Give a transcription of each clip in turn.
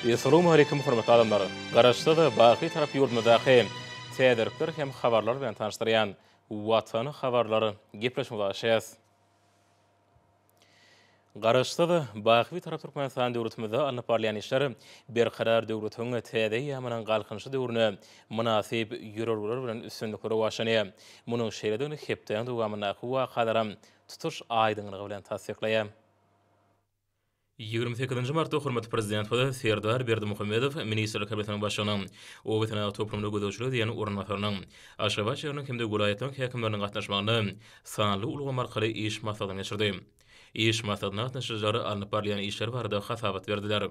Assalamu alaykum hormatly adamlar. Garaşda baqy tarap ýurdundaky täderikler hem habarlar bilen tanışdyrýan Watany habarlary gepleşme başlaýas. Garaşda baqy tarap Türkmenistan döwletimizde alınıp barýan işler berqarar döwletiň täze ýamynyň galkynşy döwrüne munasyp ýörelgeler bilen üstünlikleri başlanýar. Munyň şeýledigi hepden dowamyna wakalarym tutuş aýdynlygy bilen tasdiklaýar. 28 martda hormatly prezident we Serdar Berdimuhammedow ministrlik kabinetiniň başlygynyň o wetana toplumda gödäwçiligi diýen ornatarynyň Aşgabat şäheriniň hemde golaýatlaryň häkimleriniň gatnaşmagyny sanly ulgam arkaly iş maksadyna geçirdi. İş maksadyna gatnaşjylary alınıp barýan işler barada hasabat berdiler.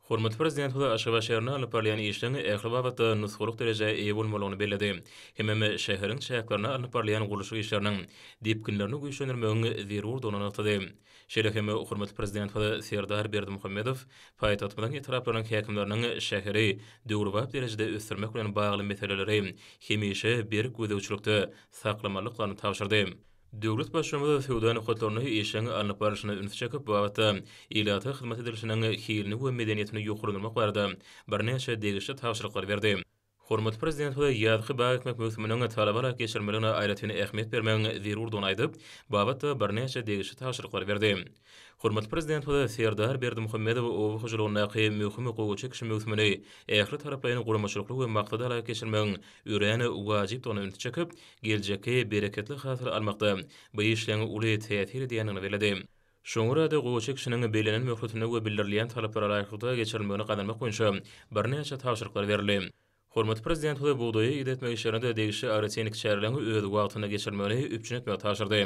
Hormatly prezident we Aşgabat şäherine alınıp barýan işleň ähli babatda nusguluk derejä eýe bolmalygyny bellädi. Hemem şäheriň çäklaryna alınıp barýan gurulşy işleriniň dipkinlerini güýçlendirmegi zerur donanykdy. Şeýleheme hormatly prezident we Serdar Berdimuhammedow paýtatmyň etraplaryň häkimleriniň şäheri döwrubap derejede ösdürmek bilen bagly meseleleri hemişe bir gödäwçilikde saklamalyklaryny tapşyrdy. Döwlet başçylыгы feodal hukuklarını işleň alınıp barışyna üns çekip bu wagtda ilaty hyzmat edilişiniň hilini we medeniýetini ýokurlamak barada birnäçe degişli tapşyryklar berdi. Hormatly prezident we ýa-da bagmak möhüminiň talabara geçirmelerine aýratyn ähmiýet bermegiň zerurdygyny aýdyp, bu wagtda birnäçe degişli tapşyryklar berdi. Hormatly prezident we Serdar Berdimuhammedow o hujulundaky möhüm hukuk kişi möhümini ähli taraplaryň guramaçylyk we maksada geçirmegiň öýreni wajyp dony üns çekip, geljekki bereketli hasy almakda bu işleň uly täsir edýänini bellädi. Şoňra da gowy kişiniň belenen möhletine we bildirilýän talaplara laýykda geçirilmegini gadamak boýunça birnäçe tapşyryklar berildi. Hormatly prezident we buğdaýy idetmek işlerinde degişli agratenik şäherleriniň öz wagtyna geçirmegini üpçün etmegi taşyrdy.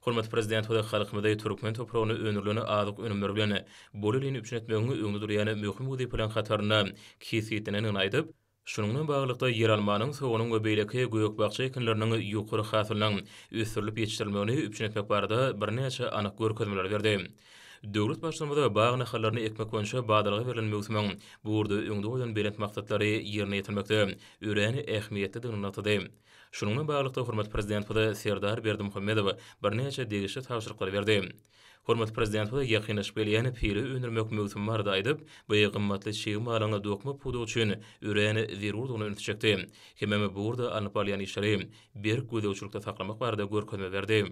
Hormatly prezident we halkymyzda türkmen topragyny önürlüğüni azyk önümler bilen bolýan üpçün etmegini öňde durýan möhüm wezipeleň hataryna kesitlenini aýdyp, şununla baglykda yer almanyň soğunyň we beýleki göýök bagça ekinleriniň ýokary hasylynyň ösürilip ýetişdirilmegini üpçün etmek barada birnäçe anyk görkezmeler berdi. Döwlet başçylygynda bagy nahalaryny ekmek boýunça badalyga berilen möhümiň bu urda öňde goýan belent maksatlary ýerine ýetirmekde öýreni ähmiýetli döwründe. Şununla baglykda hormatly prezident we Serdar Berdimuhammedow birnäçe degişli tapşyryklar berdi. Hormatly prezident we ýakynyş belýän piri öňürmek möhüm barada aýdyp, bu gymmatly şeýle malaňa dokma pudu üçin öýreni zerurdygyny üns çekdi. Hemem bu urda alınıp barýan işleri bir gödäwçilikde saklamak barada görkezme berdi.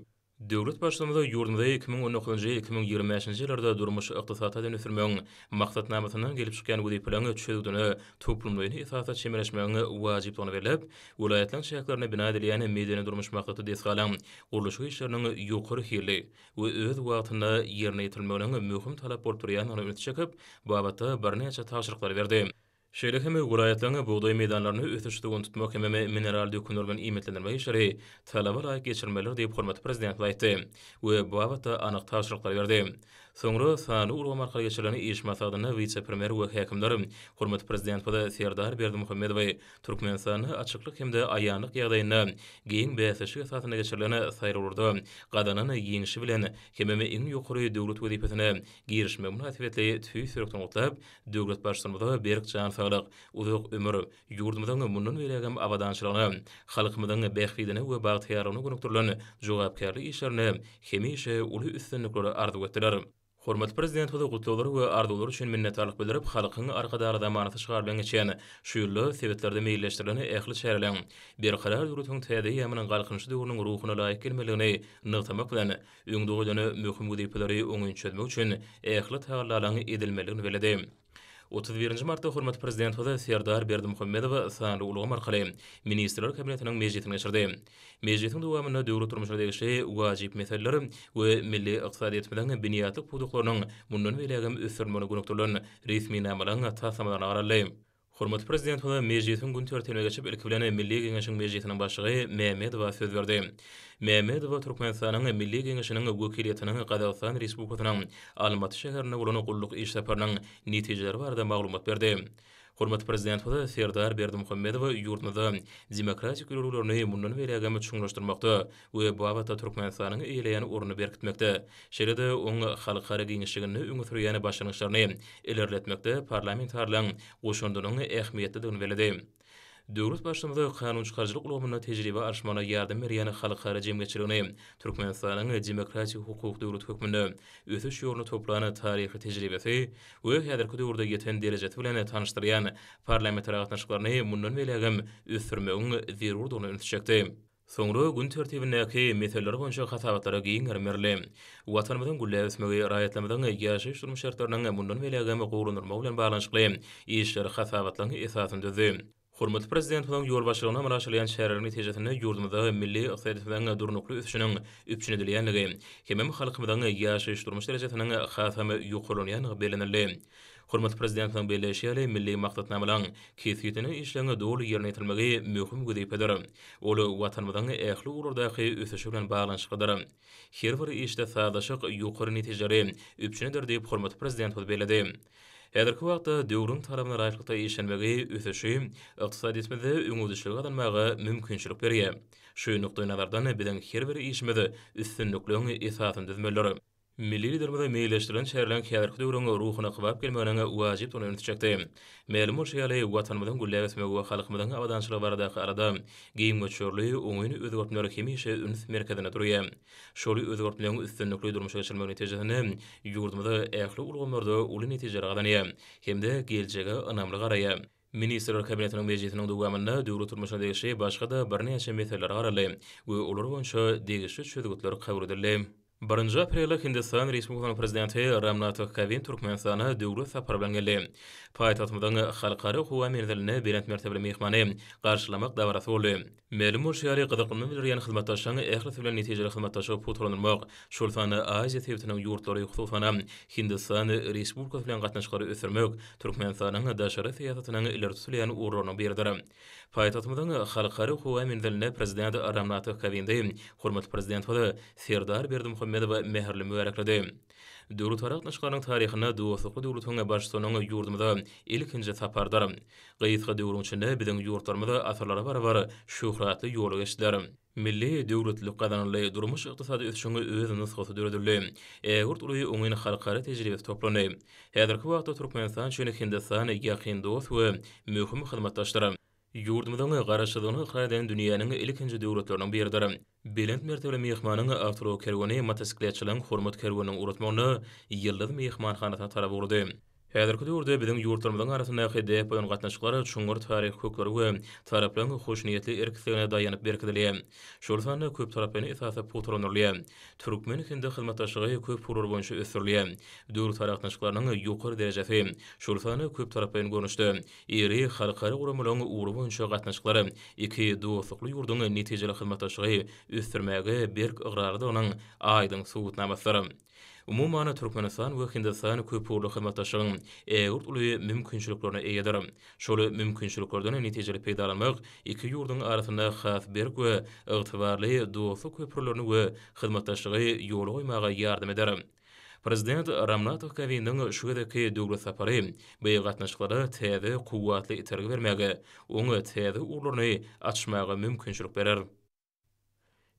Döwlet başçylygynda ýurdumyzda 2019-2025 ýyllarda durmuş ykdysata dönüşdirmegiň maksatnamasynyň gelip çykýan wezipelerini çözüdüni toplumlaryny esasa çemeleşmegini wajyplygyny belläp, welaýatlaryň şäherlerine bina edilýän medeni durmuş maksaty desgalan gurulşy işleriniň ýokary hili we öz wagtyna ýerine ýetirilmeginiň möhüm talap bolup durýanyny üns çekip, bu wagtda birnäçe tapşyryklar berdi. Şeýleheme welaýatlaryň buğdaý meýdanlaryny ösüşdigini tutmak hem mineral dökümler bilen iýmitlendirmek işleri talaba laýyk geçirmeler diýip hormatly prezident aýtdy we bu wagtda anyk tapşyryklar berdi. Soňra sanly ulgam arkaly geçirilen iş maksadyna vice-premier we häkimler hormatly prezident we Serdar Berdimuhammedow Türkmenistany açyklyk hemde aýanlyk ýagdaýyna giň bäsişi esasyna geçirilen saýrulurda gadanyny ýeňişi bilen hem iň ýokary döwlet wezipesine girişme münasibetli tüý sürekden otlap, döwlet başçylygynda berk can sağlyk, uzak ömür, ýurdumyzyň mundan belegem abadançylygyny, halkymyzyň bähfidine we bagtyýaryny gönükdirilen jogapkärlik işlerini hemişe uly üstünlikleri arzu etdiler. Hormatly prezident we gutlary we arzuwlary üçin minnetdarlyk bildirip, halkyň arkadary zamanata çygarlygyny geçen şu ýylda sebetlerde meýilleşdirilen ähli şäherleriniň berkarar ýurduň täze ýamynyň galkynşy döwrüniň ruhyna laýyk gelmeligini nygtamak bilen öňde goýan möhüm wezipeleri oňun çözmek üçin ähli taýýarlanmagy edilmeligini bellädi. 31 martda hormatly prezident we Serdar Berdimuhammedow sanly ulgam arkaly ministrler kabinetiniň mejlisine geçirdi. Mejlisiň dowamyna döwlet durmuşyna degişli wajyp meseleler we milli ykdysadyýetimiň biniýatlyk puduklarynyň mundan belegem ösürmegine gönükdirilen resmi namalaryň tasamalaryna garaldy. Hormatly prezident we mejlisiň gün tertibine geçip ilki bilen Milli Geňeşiň mejlisiniň başlygy Mehmedow söz berdi. Mehmedow Türkmenistanyň Milli Geňeşiniň wekiliýetiniň Gazagystan Respublikasynyň Almaty şäherine bolan gulluk iş separynyň netijeleri barada maglumat berdi. Hormatly prezident we Serdar Berdimuhammedow ýurdumyzda demokratik ýollaryny mundan belegem çuňlaşdyrmakda we bu wagtda Türkmenistanyň eýleýän ornuny berkitmekde, şeýle-de oň halkara giňişligini öňe sürýän başlanýşlaryny ilerletmekde parlamentarlaryň goşundynyň ähmiýetli döwrüni bellädi. Döwlet başlymyzy kanun çykarjylyk ulgamyna tejribe arşmana ýardym berýän halkara jemgyçiligini, Türkmenistanyň demokratik hukuk döwlet hökmünde ösüş ýoluna toplany taryhy tejribesi we häzirki döwürde ýeten derejesi bilen tanışdyrýan parlamentary gatnaşyklaryny mundan belegem ösürmegiň zerurdygyny öňsüçekdi. Soňra gün tertibindäki meselelere boýunça hasabatlara giň ermerli. Watanymyzyň güllebesmegi raýatlamyzyň ýaşaýyş durmuş şartlarynyň mundan belegem gowrunurmagy bilen baglanyşykly işler hasabatlaryň esasynda düzdi. Hormatly prezident bilen ýol başlygyna maraşylýan şäherleriň netijesinde ýurdumyzda milli ykdysadyň durnukly ösüşiniň üpçün edilýänligi, hemem halkymyzyň ýaşaýyş durmuş derejesiniň hasamy ýokurlanýany bilinildi. Hormatly prezident bilen birleşýärli milli maksatnamalaryň kesgitini işleňe dogry ýerine ýetirmegi möhüm güýpedir. Ol watanymyzyň ähli ururdaky ösüşi bilen baglanyşykydyr. Her bir işde sadaşyk ýokary netijeleri üpçünedir diýip hormatly prezident beledi. Häzirki wagtda döwrüň tarapyna raýatlykda işlenmegi ösüşi ykdysadyýetmede öňüdüşlük adanmagy mümkinçilik berýär. Şu nukdaý nazardan bilen her bir işmede üstünlükliň esasyny düzmeleri. Milli liderimizi meýilleşdiren şäherleriň häzirki döwrüň ruhyna gybap gelmegine wajyp ony öňsüçekdi. Ma'lum şeýle watanymyzyň güllebesmegi we halkymyzyň awadançylygy barada arada giň göçürli oňyny özgörtmeler hemişe üns merkezine durýar. Şol özgörtmeleň üstünlükli durmuşa geçirmegi netijesinde ýurdumyzda ähli ulgamlarda uly netijeler gadanýar hemde geljege önamly garaýar. Ministrler kabinetiniň mejlisiniň dowamında döwlet turmuşyna degişli başga da birnäçe meseleler garaly we olar boýunça degişli çözgütler kabul edildi. 1 aprelde Hindistan Respublikasynyň prezidenti Ramnath Kovind Türkmenistana döwlet sapary bilen geldi. Paýtagtymyzyň halkara howa menziline berent mertebeli mehmany garşylamak dawarasy boldy. Ma'lum şeýle gyzyklyny bildirýän hyzmatdaşlaryň ähli bilen netijeli hyzmatdaşlyk putrlanmak, şol sany Aziýa täwitiniň ýurtlary hususana Hindistan Respublikasy bilen gatnaşyklary ösürmek Türkmenistanyň daşary syýasatynyň ileri sürýän ururyny berdi. Paýtagtymyzyň halkara howa menziline prezident Ramnath Kovind hormatly prezident we Serdar Berdimuhammedow meherli mübarekledi. Döwlet gatnaşyklarynyň taryhyna dostlukly döwletiň başçysynyň ýurdumyzda ilkinji sapardyr. Gyýyska döwrüň içinde biziň ýurtlarymyzda asyrlara barabar şöhratly ýoly geçdiler. Milli döwletlik gadanly durmuş ykdysady ösüşiňi öz nusgasy döredildi. Ýurt uly oňyny halkara tejribesi toplany. Häzirki wagtda Türkmenistan şeýle Hindistan ýakyn dost we möhüm hyzmatdaşlar. Ýurdumyzyň garaşylygyny ýakydan dünýäniň ilkinji döwletlerinden biridir. Belent mertebeli mehmanyň avtoro kerwany motosikletçileň hormat kerwanynyň uratmagyny ýyldız mehmanhanasyna tarap urdy. Häzirki döwürde biziň ýurtlarymyzyň arasyndaky depoň gatnaşyklary çuňur taryh köklери we taraplaryň hoşniýetli erkekligine daýanyp berkidilýär. Şol sany köp taraplaryň esasy putrlanylýar. Türkmen hindi hyzmatdaşlygy köp purur boýunça ösürilýär. Döwür taraplarynyň ýokary derejesi şol sany köp taraplaryň görnüşde eri halkara guramalaryň uğru boýunça gatnaşyklary iki dostlukly ýurduň netijeli hyzmatdaşlygy ösürmäge berk ıgrarydygynyň aýdyň subutnamasy. Umumana Türkmenistan we Hindistan köp urly hyzmatdaşlygyň ýurt uly mümkinçiliklerine eýedir. Şol mümkinçiliklerden netijeli peýdalanmak iki ýurdun arasynda has berk we ygtybarly dostluk köprülerini we hyzmatdaşlygy ýoly goýmaga ýardym eder. Prezident Ramnath Kovindiň şu gedeki döwlet sapary beýle gatnaşyklary täze kuwwatly itergi bermäge, oňa täze urlaryny açmaga mümkinçilik berer.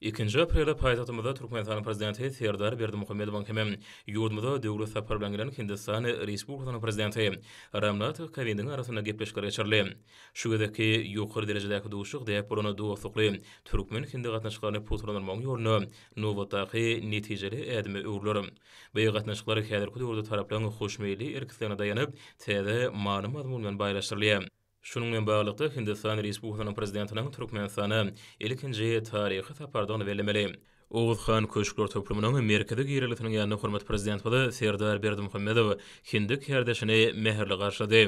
2 aprelde paýtagtymyzda Türkmenistan prezidenti Serdar Berdimuhammedow hemem ýurdumyzda döwlet sapary bilen gelen Hindistan Respublikasynyň prezidenti Ramnath Kovindiň arasynda gepleşikler geçirildi. Şu gedeki ýokary derejedäki duşuk diýip bolany dostlukly Türkmen hindi gatnaşyklaryny putrlanmagy ýoluna nowatdaky netijeli ädimi öwrüler. Beýle gatnaşyklary häzirki döwürde taraplaryň hoşmeýli erkekligine daýanyp täze many mazmun bilen baýlaşdyrylýar. Şunun bilen baglykda Hindistan Respublikasynyň prezidentiniň Türkmenistana ilkinji taryhy sapardygyny bellemeli. Oğuzhan Köşkler toplumynyň merkezi gireletiniň ýanyna hormat prezident boldy Serdar Berdimuhammedow hindik herdeşini meherli garşylady.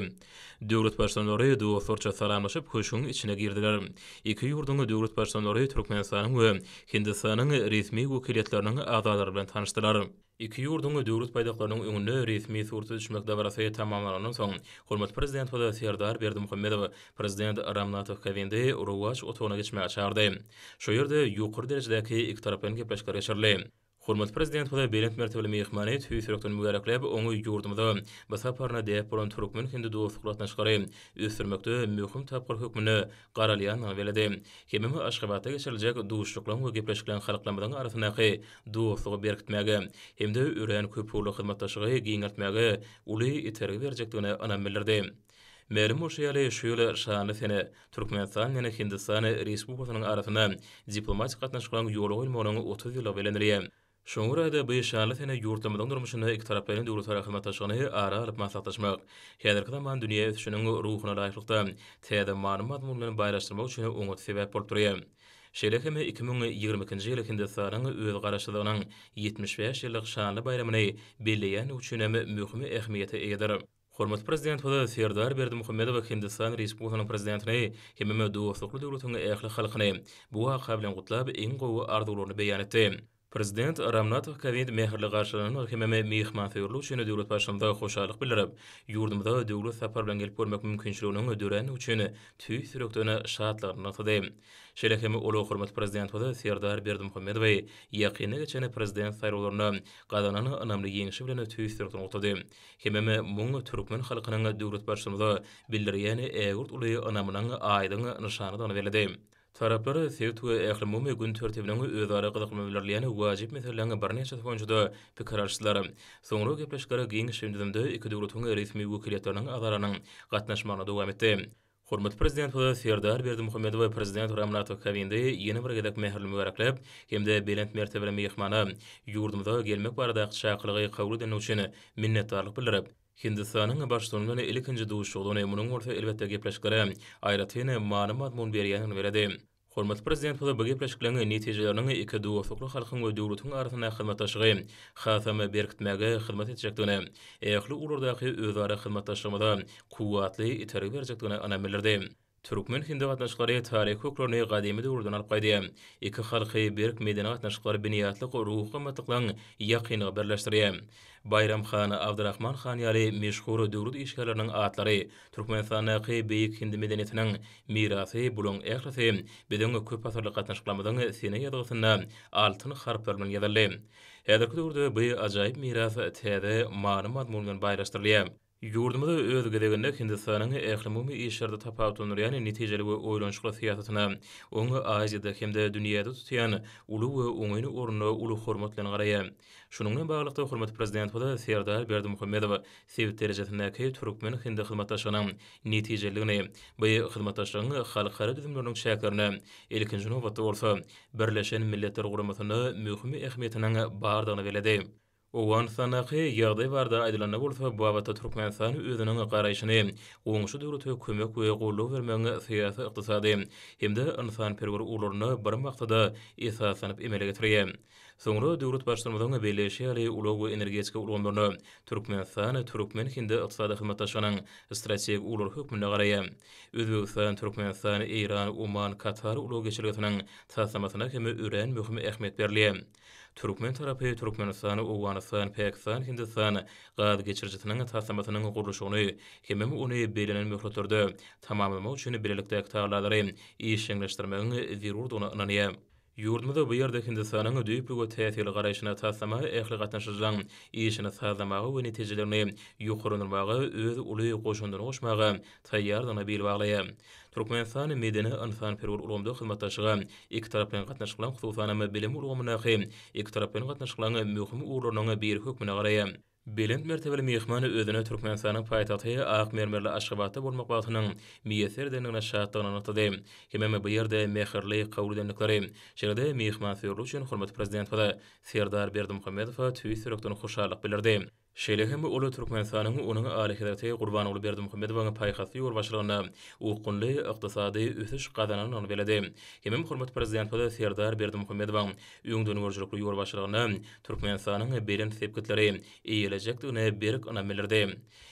Döwlet başçylary dostlukça salamlaşyp köşüň içine girdiler. Iki ýurduň döwlet başçylary Türkmenistanyň we Hindistanyň resmi wekilletleriniň azadary bilen tanışdylar. İki ýurduň döwlet paýdaklarynyň öňünde resmi surata düşmek dawarasy tamamlanandan soň hormat prezident boldy Serdar Berdimuhammedow prezident Ramnath Kovindy Uruwaç otoguna geçmäge çağırdy. Şo ýerde ýokary derejedäki iki taraplaryň gepleşikleri geçirildi. Hormat prezident boldy belent mertebeli mehmany tüýsürekden mübareklep oňy ýurdumyzda basaparna diýip bolan Türkmen hindi dostluk gatnaşyklary ösürmekde möhüm tapgyr hökmüni garalýan weledi. Hemem Aşgabatda geçiriljek duşluklaryň we gepleşiklerin halklamynyň arasyndaky dostlugy berkitmäge hemde ören köp urly hyzmatdaşlygy giňertmäge uly itergi berjekdigine anam bildirdi. Melim uşaýaly şöyle şanly sene Türkmenistan ýene Hindistan respublikasynyň arasyna diplomatik gatnaşyklaryň ýoly goýulmagynyň 30 ýyly bilendirýär. Şoňa görä de bu şanly sene ýurtymyzyň durmuşyny iki taraplaryň döwletleri hyzmatdaşlygyny ara alyp maslahatlaşmak, häzirki zaman dünýä üçin ruhyna laýyklykda täze maglumat bilen baýlaşdyrmak üçin oňa sebäp bolup durýar. Şeýlekime 2022-nji ýyly Hindistan'yň öz garaşylygynyň 75 ýyllyk şanly bayramyny belleýän üçin möhüm ähmiýete eger. Hormat prezident Hoda Serdar Berdimuhammedow Hindistan Respublikasynyň prezidentini hemme dostlukly döwletiň ähli halkyny bu waka bilen gutlap iň gowy arzularyny beýan etdi. Prezident Ramnath Kovind mehirli garşylaryny hemme mehmanförlük üçin döwlet başçylygynda hoşallyk bildirip, ýurdumyzda döwlet sapar bilen gelip görmek mümkinçiliginiň ödüren üçin tüý sürekdene şatlaryny atady. Şeýlekime ulu hormat prezident Hoda Serdar Berdimuhammedow ýakyny geçen prezident saýrowlaryny gazanany önämli ýeňişi bilen tüý sürekdene atady. Hemme muňy türkmen halkynyň döwlet başçylygynda bildirýän ägurt uly önäminiň aýdyň nyşany da berdi. Tarapları sevtuğu ähli gün törtebine özara gyzykmalarlygyny wajyp meselelerini birneçe boýunça pikir alşdylar. Soňra gepleşgere giň şeýdimde iki döwletiň resmi wekilletleriniň azaranyň gatnaşmagyna dowam etdi. Hormat prezident Hoda Serdar Berdimuhammedow prezident Ramnath Kovind ýene bir gedek mehirli mübareklep hemde belent mertebeli mehmana ýurdumyza gelmek barada şaklygy kabul eden üçin minnetdarlyk bildirip, Hindistanyň başçylygyny ilkinji duşugyny munyň orta elbetde gepleşgere aýratyny maglumat bilen berýänini berdi. Hormat prezident bu gepleşiklerini netijelerini iki dostlukly halkyň we döwletiň arasyna hyzmatdaşlygy hasamy berkitmäge hyzmat etjekdigini, ähli ulardaky özara hyzmatdaşlygymyza kuwatly itereg berjekdigini anamellerdi. Türkmen Hindi gatnaşyklary taryhy köklerini gadymy döwürden alyp gaýdy. Iki halky berk medeni gatnaşyklary biniýatlyk ruhy matlyklaryň ýakyny birleşdirýär. Bayram Khan Abdurrahman Khan ýaly meşhur döwlet işgärleriniň atlary Türkmenistanyň beýik Hindi medeniýetiniň mirasy bulan ählisy bilen köp asyrlyk gatnaşyklarymyzyň sene ýadygyna altyn harplar bilen ýazyldy. Häzirki döwürde bu ajaýyp miras täze maglumat bilen baýlaşdyrylýar. Ýurdumyzda öz gedeginde Hindistanyň ähli işlerde tapawutyny ýani netijeli we oýlanşykly syýasatyna, oňa Aziýada hemde dünýäde tutýan uly we oňyny ornuny uly hormat bilen garaýar. Şunuň bilen baglykda hormat prezident Hoda Serdar Berdimuhammedow sebit derejesindäki türkmen Hindi hyzmatdaşlygynyň netijeligini, bu hyzmatdaşlygyň halkara düzümleriniň şäklerini ilkinji nowatda bolsa Birleşen Milletler Guramasyny möhüm ähmiýetiniň bardygyny beledi. Owan sanaky ýagdaý barda aýdylanyna bolsa, bu wagtda Türkmenistan özüniň garaýşyny oňşy döwlete kömek we golluk bermäge syýasy ykdysady hemde insanperwer ularyny bir maktada esaslanyp emele getirýär. Soňra döwlet başçylygymyzyň belleşýäli ulug we energetik ulgamlaryny Türkmenistan Türkmen Hindi ykdysady hyzmatdaşlygynyň strategik ular hökmüne garaýar. Özbegistan, Türkmenistan, Iran, Oman, Katar ulug geçirgetiň taslamasyna hemme ören möhüm ähmiýet berilýär. Türkmen tarapy Türkmenistan, Awganistan, Pakistan, Hindistan gaz geçirjitiniň taslamasynyň gurulşyny hemme ony belenen möhletleri tamamlamak üçin birlikde taýýarlary işleňleşdirmäge zerur dona ananýar. Ýurdumyzda bu ýerde Hindistanyň düýpli we täsirli garaýşyna taslama ähli gatnaşyjylaryň işini sazlamagy we netijelerini ýokarlandyrmagy öz uly goşundyny goşmagy taýýardyna bir baglaýar. Türkmenistan medeni insanperwer ulgamda hyzmatdaşlygy iki tarap bilen gatnaşyklaryň hususan bilim ulgamyna iki tarap bilen gatnaşyklaryň möhüm urlarynyň bir hökmüne garaýar. Belent mertebeli mehmany özüne Türkmenistanyň paýtagty Akmermerli Aşgabatda bolmak bagtynyň miýeser denigine şatlygyny atady. Hemme bu ýerde mehirli kabul edenlikleri, şeýle mehmanförlük üçin hormat prezident Serdar Berdimuhammedow tüý sürekden hoşallyk bildirdi. Şeýle ulu Türkmenistanyň onuň alyhydary Gurbanoğlu Berdimuhammedowyň paýgasy ýolbaşçylygyna ukunly ykdysady ösüş gazananyny beledi. Hemme hormat prezident Serdar Berdimuhammedowyň öňden görjükli ýolbaşçylygyna Türkmenistanyň belent sepketleri eýelejekdigine berk anamellerdi.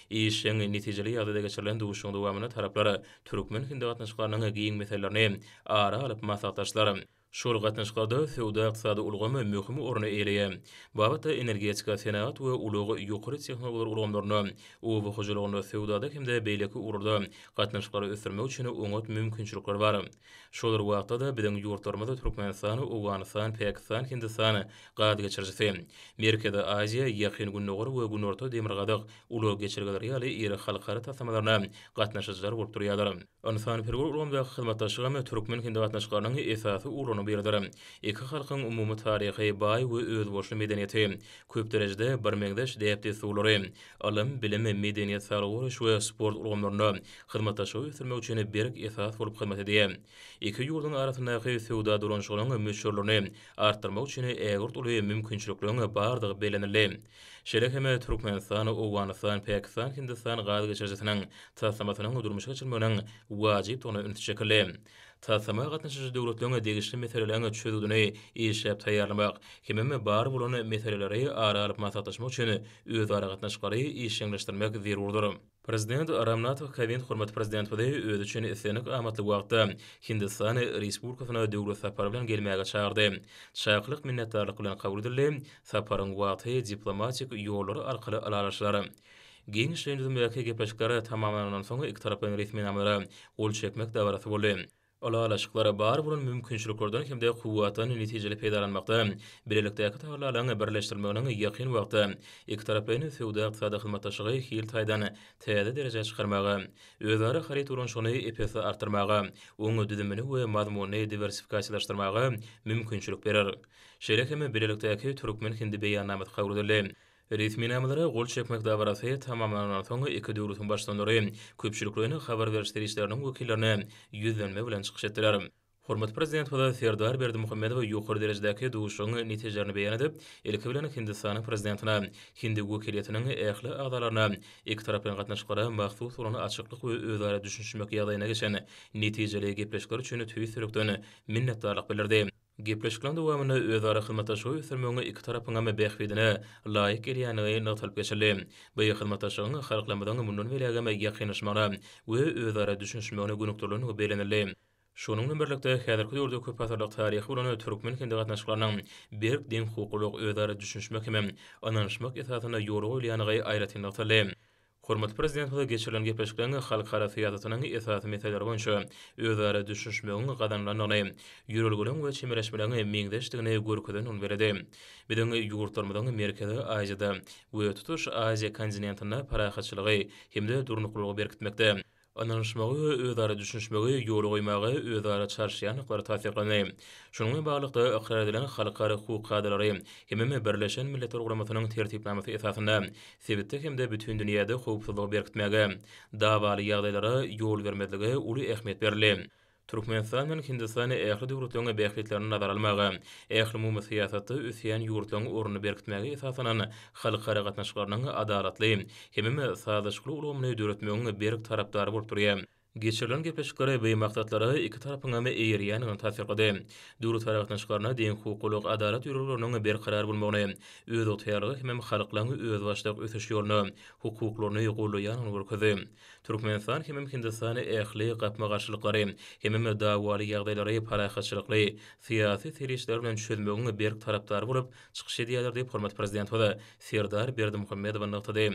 İşiň netijeli ýagdaýda geçirilen duşuň dowamyny taraplar Türkmen Hindi gatnaşyklarynyň giň meselelerini ara alyp maslahatdaşlar. Şol gatnaşyklarda sowda ykdysady ulgamy möhüm orny eýleýär. Bu wagtda energetika, senat we ulugy ýokary tehnologiýalar ulgamlaryny owa hojalygyny sowdada hemde beýleki urda gatnaşyklary ösürmek üçin oňat mümkinçilikler bar. Şolar wagtda da biziň ýurtlarymyzda Türkmenistan, Awganistan, Pakistan, Hindistan gaz geçirjisi, Merkezi Aziýa, ýakyn günnäger we günorta demirgadyk ulugy geçirgeler ýaly iri halkara taslamalarına gatnaşyjylar bolup durýarlar. Insanperwer ulgamda hyzmatdaşlygy Türkmen Hindi gatnaşyklarynyň esasy urluny biridir. Iki halkyň umumy taryhy baý we özboşly medeniýeti, köp derejede barmegdeş däpdi suwlary, alam, bilim, medeniýet sarygary we sport urgamlaryna hyzmatdaşyk ötürmek üçin berk esas bolup hyzmat edýär. Iki ýurduň arasyndaky sowda duranşygyň meşhurlygyny artdyrmak üçin ägert uly mümkinçiliklerini bardygy belenildi. Şerek heme Türkmenistan, Owganistan, Pakistan, Hindistan gazy geçirjesiň tasamatynyň durmuşa geçirmeginiň wajyp tonu ünitçekli. Tasama gatnaşyjy döwletlerine degişli meselelerini çözüldüğüne işlep taýýarlamak, hememe bar bolan meseleleri ara-alyp maslahatlaşmak üçin özara gatnaşyklary işleňleşdirmek zerurdur. Prezident Ramnatov Kovind hormat prezident we öz üçin esenik amatly wagtda Hindistan Respublikasyna döwlet sapary bilen gelmäge çağırdy. Çaýklyk minnetdarlyk bilen kabul edildi. Saparyň wagty diplomatik ýollary arkaly alalaşlar. Giň şeýlerimdäki gepleşikleri tamamlanandan soň iki tarapyň resmi namlara gol çekmek dawarasy boldy. Alalaşyklara bar bolan mümkinçiliklerden hemde kuwwatan netijeli peýdalanmakda, birlikdäki taýlarlaryny birleşdirmeginiň ýakyn wagty iki tarapyň sowda ykdysady hyzmatdaşygy hil taýdan täze derejede çykarmagy, özara harit uranşygyny epese artyrmagy, oňa düzümini we mazmuny diversifikasiýalaşdyrmagy mümkinçilik berer. Şeýle hem birlikdäki türkmen hindi beýannamat kabul edildi. Resmi namalara gol çekmek dawarasy tamamlanan soň iki döwletiň başlanlary köpçüliklerini habar berişdirişleriniň wekillerini ýüzlenme bilen çykyş etdiler. Hormat prezident we Serdar Berdimuhammedow ýokary derejedäki duşuny netijelerini beýan edip, ilki bilen Hindistanyň prezidentina Hindi wekiliýetiniň ähli agdalaryna iki tarapyň gatnaşyklara mahsus bolan açyklyk we özara düşünmek ýagdaýyna geçen netijeli gepleşikler üçin tüýsürekden minnetdarlyk bildirdi. Gepleşikler dowamyny özara hyzmatdaşyk ötürmegiň iki tarapyň hem bähbidine laýyk gelýäni notalyp geçirildi. Bu hyzmatdaşygyň halklamadan mundan welagame ýakynlaşmagy we özara düşünmegine gönükdirligi belenildi. Şonuň birlikde häzirki döwürde köp asyrlyk taryhy bolan türkmen hindi gatnaşyklarynyň berk din hukukluk özara düşünmek hem anlaşmak esasyna ýoly bolýanyny aýratyndy. Hormat prezident we geçirilen gepleşiklerini halkara syýasatynyň esasy meselelери boýunça özara düşünmegiň gadanlanyny, ýürelgülen we çemereşmelerini meňdeşdigine görkezden ün berdi. Bilen ýurtlarymyň merkezi Aziýada we tutuş Aziýa kontinentinde parahatçylygy hemde durnuklugy berkitmekde. Anlaşmagy özara düşünmegi ýoly goýmagy özara çarşýanlyklary taýsirlany. Şonuň baglykda akrar edilen halkara hukuk kadrlary hemme Birleşen Milletler Guramasynyň tertipnamasy esasynda sebitde hemde bütün dünýäde hukuklygy berkitmege, dawaly ýagdaýlara ýol bermediligi uly ähmiýet berildi. Türkmenistan bilen Hindistan ähli döwletlerine bähbitlerini nazar almagy, ähli umumy syýasatda üsýän ýurtlaryň oruny berkitmegi esasynan halkara gatnaşyklarynyň adalatly, hemme sadaşykly ulgamyny döretmegiň berk tarapdary bolup durýar. Geçirilen gepleşikleri we maksatlary iki tarapyň hem eýerýäniň täsirledi. Döwlet gatnaşyklaryna din hukukluk adalat ýürelgäriniň berkarar bolmagyny, öz otyarlygy hem halklaryň öz başlyk ötüş ýoluny, hukuklaryny ýygulaýanyny görkezdi. Türkmenistan hem Hindistan ähli gapma garşylyklary hem dawaly ýagdaýlary parahatçylykly syýasy serişler bilen çözmegiň berk tarapdary bolup çykyş edýärler diýip hormat prezident we Serdar Berdimuhammedow anlatdy.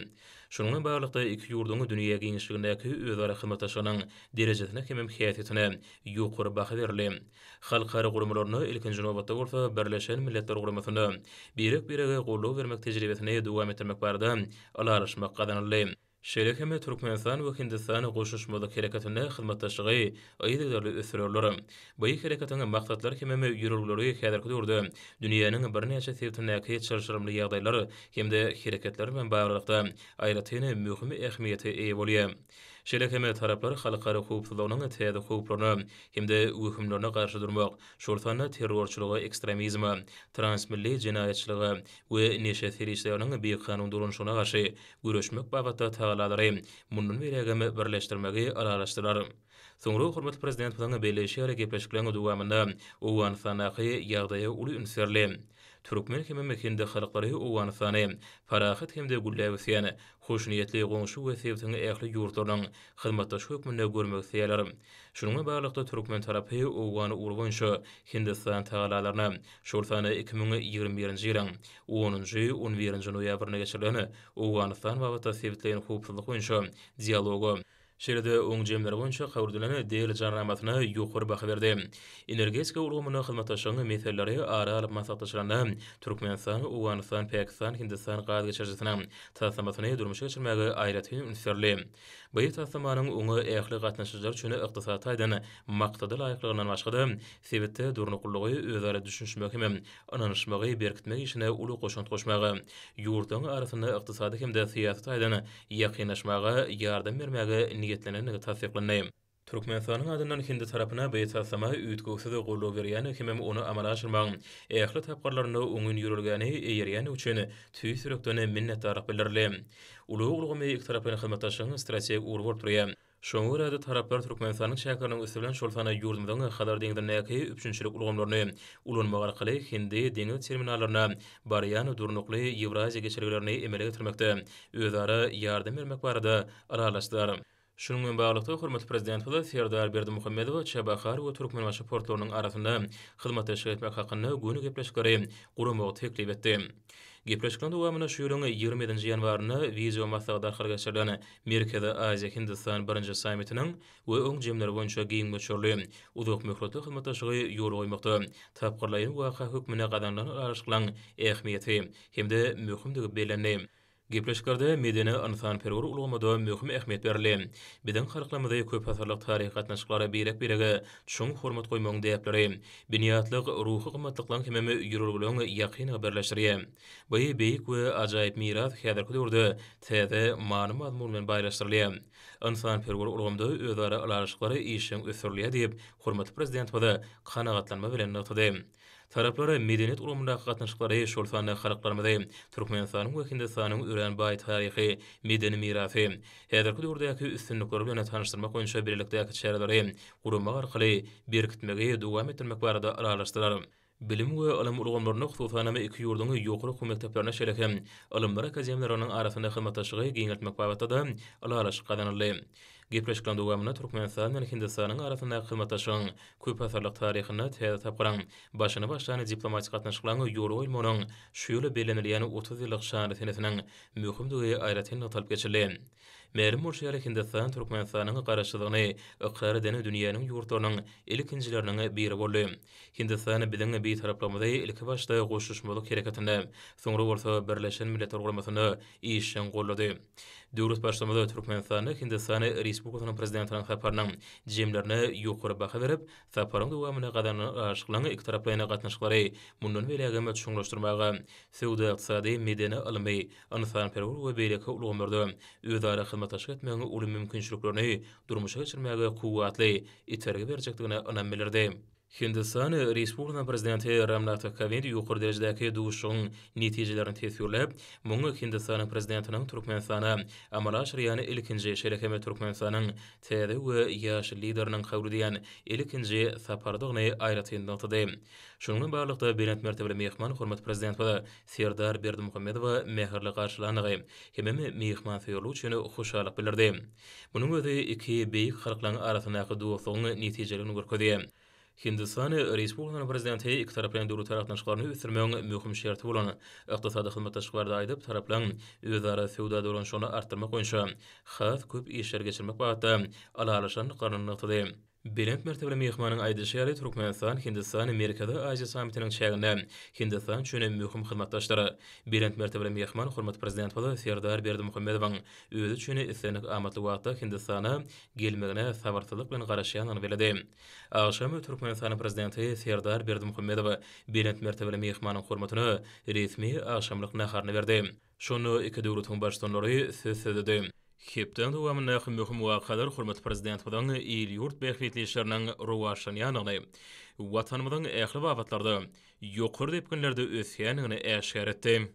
Şonuň baglykda iki ýurduň dünýä giňişligindäki özara hyzmatdaşygynyň derejesine hem häsiýetine ýokary baha berildi. Halkara gurumlaryny ilkinji nowatda bolsa Birleşen Milletler Guramasyna birek-birege gollaw bermek tejribesini dowam etdirmek barada alalaşmak gadanyldy. Şeýle hem Türkmenistan we Hindistan goşuşmaly hereketine hyzmatdaşygy aýdygdarly ösürýärler. Bu hereketin maksatlary hem ýürelgüleri häzirki döwürde dünýäniň bir neçe sebäplerindäki çarşyrymly ýagdaýlar hemde hereketler bilen baglykda aýratyny möhüm ähmiýeti eýe bolýar. Şeýle hem taraplar halkara hukuklygynyň täze hukuklaryny hemde öhümlerine garşy durmak, şoltany terrorçylygy, ekstremizmi, transmilli jinaýatçylygy we neşe serişleriniň beýkanun duranşygyna garşy güreşmek babatda taýlalary mundan welagame birleşdirmegi aralaşdyrar. Soňra hormatly prezident bilen beýleşýär gepleşiklerini dowamynda Owganistanaky ýagdaýa uly ünserli. Türkmen hem Hindi halklary Owganistany parahat hemde gulläwsýän, hoşniýetli goňşy we sebäpden ähli ýurtlarynyň hyzmatdaş hökmünde görmek isleýärler. Şonuň baglykda Türkmen tarapy Owgany urgunşy Hindistan taýlalaryna şoltany 2021-nji ýylyň 10-njy 11-nji noýabrynda geçirilen Owganistan wagtda sebäplerini hukuklyk boýunça dialogy Şeride oň jemleri boýunça hawrdylan degli jarnamasyna ýokary baha berdi. Energetika ulgamyna hyzmatdaşygyň meselleri ara alyp maslahatlaşylan Türkmenistan, Owganistan, Pakistan, Hindistan gaz geçirjisine tasamasyny durmuşa geçirmäge aýratyn ünsürli. Bu tasamanyň oňa ähli gatnaşyjylar üçin ykdysat aýdan maksady laýyklygyndan başga sebetde durnuqullygy özara düşünşmek hem ananyşmagy berkitmek işine uly goşunt goşmagy, ýurtlaryň arasynda ykdysady hem de syýasat aýdan ýakynlaşmaga ýardam bermäge niýetlenenligi tasdiqlandy. Türkmenistanyň adından Hindi tarapyna beýtasama üýtgüside gollaw berýän hem onu amala aşyrmaň ähli tapgarlaryny oňun ýürelgäni eýerýän üçin tüý sürekden minnetdarlyk bildirli. Uly ulgamy iki tarapyna hyzmatdaşygyň strategik ury bolup durýar. Şoňa görä taraplar Türkmenistanyň şäherleriniň üstünden şol sana ýurdumyň hadar deňden näki üçünçilik ulgamlaryny ulanmagy arkaly Hindi deňiz terminallaryna barýan durnukly Ewraziýa geçirgilerini emele getirmekde özara ýardam bermek barada aralaşdylar. Şunun bilen bagly hormatly prezident we Serdar Berdimuhammedow Çabakar we Türkmenbaşy portlarynyň arasynda hyzmat etmek hakyny göni gepleşikleri guramagy teklip etdi. Gepleşikler dowamyna şu ýylyň 27-nji ýanwaryny video maslahat arkaly geçirilen Merkezi Aziýa Hindistan 1-nji sammitiniň we oň jemleri boýunça giň göçürli uzak möhletli hyzmatdaşygy ýol goýmakda tapgyrlaryň waka hökmüne gadanlanan araşyklaryň ähmiýeti hem-de möhümdigi belänli. Gepleşikerde medeni insan perwer ulgamada möhüm ähmiýet berildi. Biziň halklarymyzda köp asyrlyk taryh gatnaşyklary birege çoň hormat goýmagyň däpleri, biniýatlyk ruhy gymmatlyklaryň hem ýürelgüleň ýakyn haberleşdirýär. Bu beýik we ajaýyp miras häzirki döwürde täze many mazmun bilen baýlaşdyrylýar. Insan perwer ulgamda özara alaşyklary işiň ösürliýär diýip hormatly prezident we kanagatlanma bilen notady. Taraplara medeniýet ulgamyndaky gatnaşyklary şol sany halklarymyzda Türkmenistanyň we Hindistanyň ören baý taryhy, medeni mirasy, häzirki döwürdäki üstünlikleri bilen tanyşdyrmak boýunça birlikdäki çäreleri gurmak arkaly berkitmege dowam etdirmek barada aralaşdyrar. Bilim we alam ulgamlaryny hususan iki ýurdun ýokary hukuk mekdeplerine şerekem alimler akademiýalarynyň arasynda hyzmatdaşygy giňeltmek babatda alaşyk gadanyldy. Gepleşikler dowamyna Türkmenistan we Hindistanyň arasynda hyzmatdaşygyň köp asyrlyk taryhyny täze tapgyran başyny başlany diplomatik gatnaşyklaryň ýoly bolmagyň şu ýyly belenilýän 30 ýyllyk şany senesiniň möhümdigi aýratyn atylyp geçirildi. Merim Murşiyar Hindistan Türkmenistanyň garaşdygyny iqrar eden dünýäniň ýurtlarynyň ilkinjileriniň biri boldy. Hindistan biziň bir taraplamada ilki başda goşuşmalyk hereketinde soňra bolsa Birleşen Milletler Guramasyny işin gollady. Döwlet başlamaly Türkmenistany Hindistany Respublikasynyň prezidentiniň saparynyň jemlerini ýokary baha berip, saparyň dowamyna gadanlyň aşyklaryň iki taraplyna gatnaşyklary mundan belägem çoňlaşdyrmagy, sowda ykdysady, medeni alymy, insan perwer we beýleki ulgamlarda özara hyzmatdaşyk etmegiň uly mümkinçiliklerini durmuşa geçirmäge kuwatly itergi berjekdigine önam bildirdi. Hindistan Respublikasynyň prezidenti Ramnath Kovind ýokary derejedäki duşuň netijelerini tesirlep, muňa Hindistanyň prezidentiniň Türkmenistana amala aşyrýan ilkinji şerekeme Türkmenistanyň täze we ýaşy lideriniň kabul edýän ilkinji sapardygyny aýratyn notady. Şunun baglykda beýlet mertebeli mehman hormat prezident we Serdar Berdimuhammedow mäherli garşylanygy hem mehman söýürlügi üçin hoşallyk bildirdi. Munyň özi iki beýik halklaryň arasyndaky dostlugyň netijelerini görkezýär. Hindistan Respublikasynyň prezidenti iki taraplan döwlet tarapdaşlyklaryny üstürmegiň möhüm şerti bolan ykdysady hyzmatdaşlyklarda aýdyp taraplan özara sowda dolanşygyny artdyrmak boýunça has köp işler geçirmek bagtda alalaşanlyklaryny notady. Belent mertebeli mehmanyň aýdysy Türkmenistan Hindistan Merkezi Aziýa sammitiniň çäginde Hindistan üçin möhüm hyzmatdaşlary. Belent mertebeli mehman hormatly prezident we Serdar Berdimuhammedowyň özü üçin islenik amatly wagtda Hindistana gelmegine sabarsyzlyk bilen garaşýanyny bildirdi. Agşam Türkmenistan prezidenti Serdar Berdimuhammedow belent mertebeli mehmanyň hormatyny resmi agşamlyk naharyny berdi. Şonu iki döwletiň başçylary söz söýdi. Hepden dowamyna möhüm wakalar hormatly prezident bilen el-ýurt bähretli işleriniň rowaşanyanyny, watanymyzyň ähli babatlarda ýokary depkinlerde ösýänini äşkär etdi.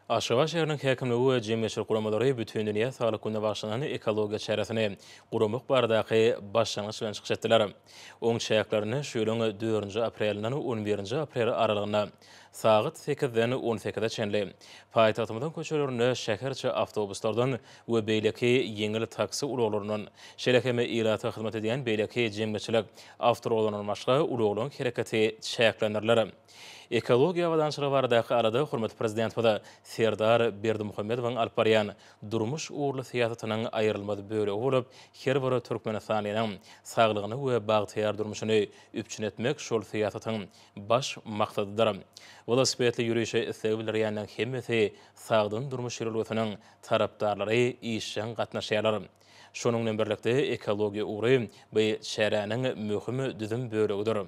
Aşgabat şäheriniň häkimligi we jemgyýetçilik guramalary bütün dünýä saglyk güne başlanan ekologiýa çäresini guramak baradaky başlangyç bilen çykjatdylar. Oň çäklaryny şu ýylyň 4-nji aprelinden 11-nji aprel aralygynda Saat 8-den 18-de çenli. Paytahtymyzyň köçelerine şäherçe awtobuslardan we beýleki ýeňil taksi ulaglarynyň şerekeme ýylata hyzmat edýän beýleki jemgyçilik awtorollarynyň başga ulaglaryň hereketi çäklenirler. Ekologiýa we danşylyk baradaky arada hormatly prezident we Serdar Berdimuhammedowyň alparyan durmuş uğurlu siýasatynyň aýrylmaz bölegi bolup, her biri Türkmenistanyň saglygyny we bagtyar durmuşyny üpçün etmek şol siýasatyň baş maksadydyr. Velosipedli ýürüýüşe segibilýärler hemmesi sagdyn durmuş ýerleşiginiň tarapdarlary işen gatnaşýarlar. Şonuň bilen birlikde ekologiýa uğry we şäheriniň möhüm düzüm bölegidir.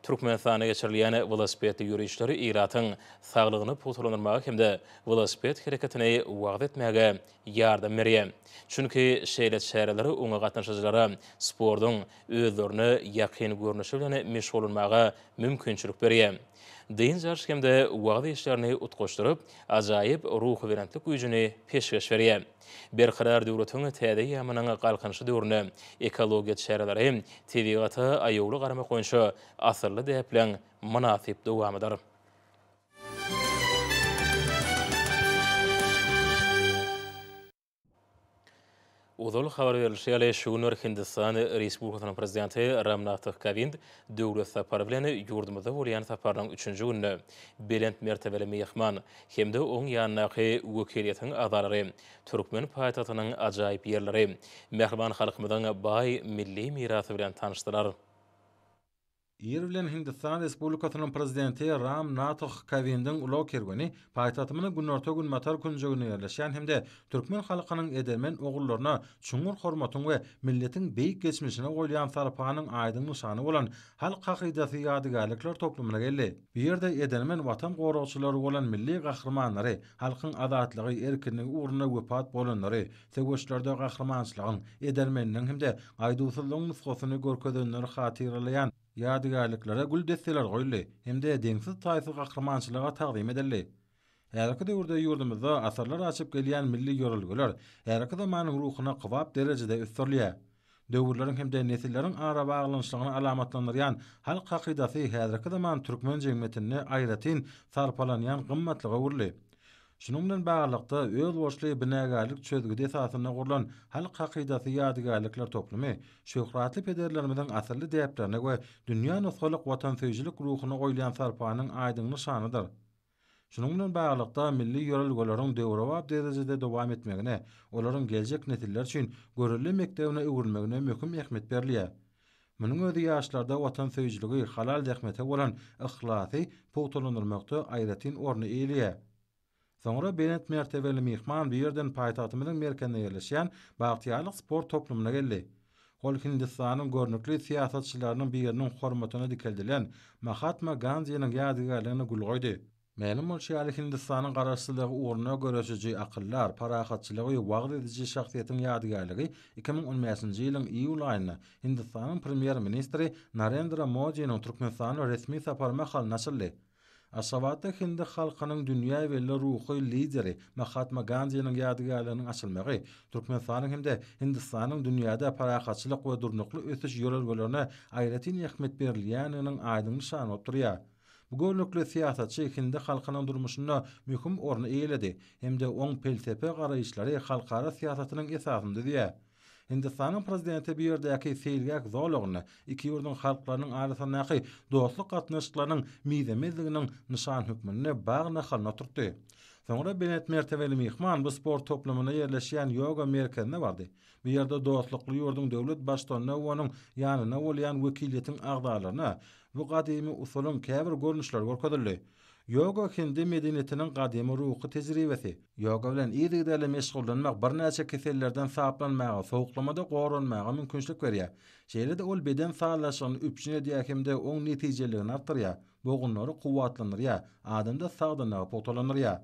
Türkmenistana geçirilýän velosipedli ýürüýüşleri ýyratyň saglygyny potolanyrmagy hemde velosiped hereketini wagt etmäge ýardam berýär. Çünki şeýle şäherleri oňa gatnaşyjylara spordyň özlerini ýakyn görnüşi bilen meşgul bolmagy mümkinçilik berýär. Deýin jarş hemde wagt işlerini utgaşdyryp, ajaýyp ruh berentlik güýjüni peşgeş berýär. Berqarar döwletiň täze ýamynyň galkanyşy döwrüne ekologiýa şäherleri tebigaty aýowly garamak goýunça asyrly däp bilen munasyp dowamydyr. Uzul habar verilýär, şu günler Hindistan Respublikasynyň prezidenti Ram Nath Kovind döwlet sapary bilen ýurdumyzda bolýan saparynyň 3-nji gününe belent mertebeli mehman hemde oň ýanynaky wekiliýetiň azalary Türkmen paýtagtynyň ajaýyp ýerleri mehriban halkymyzyň baý milli mirasy bilen tanışdyrar. Ýerbilen Hindistan Respublikasynyň prezidenti Ram Nath Kovindiň ulag kergeni paýtagtymyň günorta gün matar kunjuguna ýerleşýän hemde türkmen halkynyň edelmen ogullaryna çuňur hormatyň we milletiň beýik geçmişine goýulan sarpanyň aýdyň nişany bolan halk hakydasy ýadygarlyklar toplumyna geldi. Bu ýerde edelmen watan goragçylary bolan milli gahrmanlary, halkyň azatlygy, erkinligi uğruna wepat bolanlary, segoçlarda gahrmançylygyň, edelmeniň hemde aýdusuzlygyň nusgasyny görkezenleri hatyrlaýan ýadygarlyklara gül desteler goýuldy hemde deňsiz taýsy gahrmançylyga taqdim edildi. Härki döwürde ýurdumyzda asarlar açyp gelýän milli ýörelgeler härki zamanyň ruhyna gywap derejede üstürlýär. Döwürleriň hemde nesilleriň ara baglanyşygyny alamatlandyrýan halk hakydasy härki zaman türkmen jemgyýetine aýratyn sarpalanýan gymmatlyga uğurly. Şunun bilen baglykda öz boşly binägärlik çözgüde esasyna gurulan halk hakydasy ýadygarlyklar toplumy şöhratly pederlerimiziň asyrly däplerine we dünýä nusgalyk watansöýçilik ruhyna goýulan sarpanyň aýdyň nişanydyr. Şunun bilen baglykda milli ýörelgelerin döwrewap derejede dowam etmegine, olaryň geljek nesiller üçin görüli mektebine öwürmegine möhüm ähmiýet berilýär. Munyň özi ýaşlarda watansöýçiligi halal dähmete bolan ihlasy potolanyrmakda aýratyn orny eýleýär. Sonra belent mertebeli mehman bir ýerden paýtagtymyzyň merkezine ýerleşýän bagtyarlyk sport toplumyna geldi. Ol Hindistanyň görnükli siýasatçylarynyň biriniň hormatyna dikeldilen Mahatma Gandhi'niň ýadygarlygyny gül goýdy. Ma'lum bolýar Hindistanyň garaşsylygy uğruna görüşiji akyllar, parahatçylygy we wagt edici şahsiýetiň ýadygarlygy 2015-nji ýylyň iýul aýynda Hindistanyň premier ministri Narendra Modi'niň Türkmenistana resmi sapary mahalyna açyldy. Aşgabatda Hindi halkynyň dünýä belli ruhy lideri Mahatma Gandhi'niň ýadygarlygynyň açylmagy Türkmenistanyň hemde Hindistanyň dünýäde parahatçylyk we durnukly ösüş ýörelgelerine aýratyn ähmiýet berilýäniniň aýdyň nişany bolup durýar. Bu görnükli siýasatçy Hindi halkynyň durmuşyna möhüm orny eýledi hemde oň pelsepe garaýşlary halkara siýasatynyň esasyny düzýär. Hindistanyň prezidenti bir ýerdäki seýilgäk zowlagyny iki ýurdun halklarynyň arasyndaky dostluk gatnaşyklarynyň mizemizliginiň nişan hükmünde bagna halna oturtdy. Sonra belent mertebeli mehman bu sport toplumyna ýerleşýän yoga merkezine bardy. Bu ýerde dostlukly ýurdun döwlet başçylygyna we onuň ýanyna bolýan wekiliýetiň agdalaryna bu gadymy usulyň käbir görnüşleri görkezildi. Yoga Hindi medeniýetiniň gadymy ruhy tejribesi. Yoga bilen ýa-da meşgullanmak bir näçe kesellerden saplanmaga, sowuklamada goranmaga mümkinçilik berýär. Şeýle-de ol beden sağlaşygyny üpçün edýär hemde oň netijeligini artdyrýar, bogunlary kuwatlandyrýar, adamda sagdynygy potolanyrýar.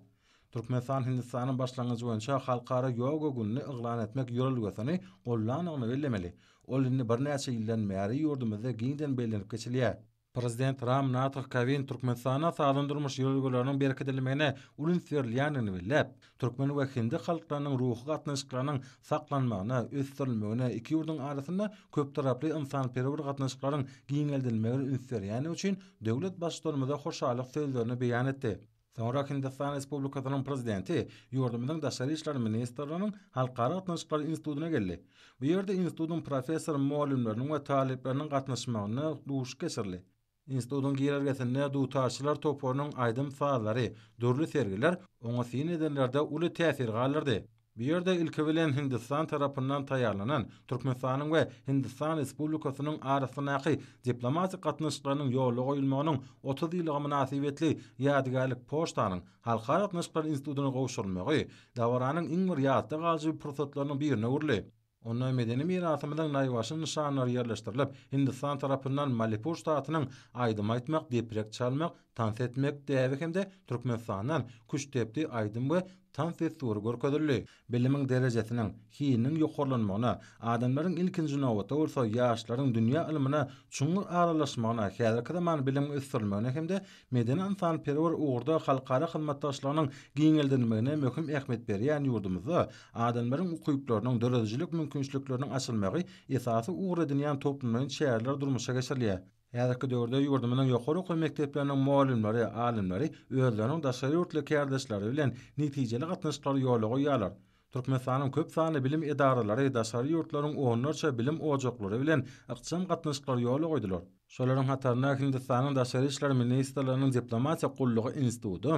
Türkmenistan Hindistanyň başlangyjy boýunça halkara yoga gününi iglan etmek ýörelgesini gollanyny bellemeli. Ol indi bir näçe ýyldan bäri ýurdumyzda giňden belenip geçilýär. Prezident Ram Nath Kovind Türkmenistana sağlandırmış ýolgularynyň berkitilmegine ulun serliýanyny billep, türkmen we hindi halklarynyň ruhy gatnaşyklarynyň saklanmagyna, ösdirilmegine, iki ýurdun arasynda köp taraply ynsanperwer gatnaşyklaryň giňeldilmegine ünsürýäni üçin döwlet başçylarymyza hoşalyk sözlerini beýan etdi. Sonra Hindistan Respublikasynyň prezidenti ýurdumyzyň daşary işler ministrliginiň halkara gatnaşyklar institutyna geldi. Bu ýerde institutyň professor, muallimleriniň we talipleriniň gatnaşmagyna duş geçirli. Institutun girergesinde dutarçylar topunyň aýdym faazlary, dörli sergiler oňa sin edenlerde uly täsir galyrdy. Bu ýerde ilki bilen Hindistan tarapyndan taýýarlanan Türkmenistanyň we Hindistan Respublikasynyň arasyndaky diplomatik gatnaşyklarynyň ýoly goýulmagynyň 30 ýylyga münasibetli ýadygärlik poçtanyň Halkara Gatnaşyklary Institutyna gowşurulmagy dawaranyň iň bir ýatda galyjy pursatlarynyň birine uğurly. Onda medeni mirasymyzyň naýwaşy nişanlary ýerleşdirilip, Hindistan tarapyndan Manipur ştatynyň aýdym aýtmak, deprek çalmak, tans etmek däbi hemde Türkmenistandan küçtepdi aýdym we tans etsury görkezildi. Bilimiň derejesiniň, hiniň ýokarlanmagyna, adamlaryň ilkinji nowatda bolsa ýaşlaryň dünýä ilmine çuňur aralaşmagyna, häzirki zaman bilim ösdirilmegine hemde medeni ynsanperwer uğurda halkara hyzmatdaşlygynyň giňeldilmegine möhüm ähmiýet berýän ýurdumyzda adamlaryň ukyplarynyň dörejilik mümkinçilikleriniň açylmagy esasy uğur edilýän toplumlaryň şäherler durmuşa geçirilýär. Häzirki döwürde ýurdumynyň ýokary okuw mekdepleriniň muallimleri, alimleri özleriniň daşary ýurtly kärdäşleri bilen netijeli gatnaşyklary ýoly goýýarlar. Türkmenistanyň köp sanly bilim edaralary, daşary ýurtlaryň onlarça bilim ojaklary bilen ykdysam gatnaşyklary ýoly goýdylar. Şolaryň hatarına Hindistanyň daşary işler ministrliginiň diplomatiýa gullugy instituty,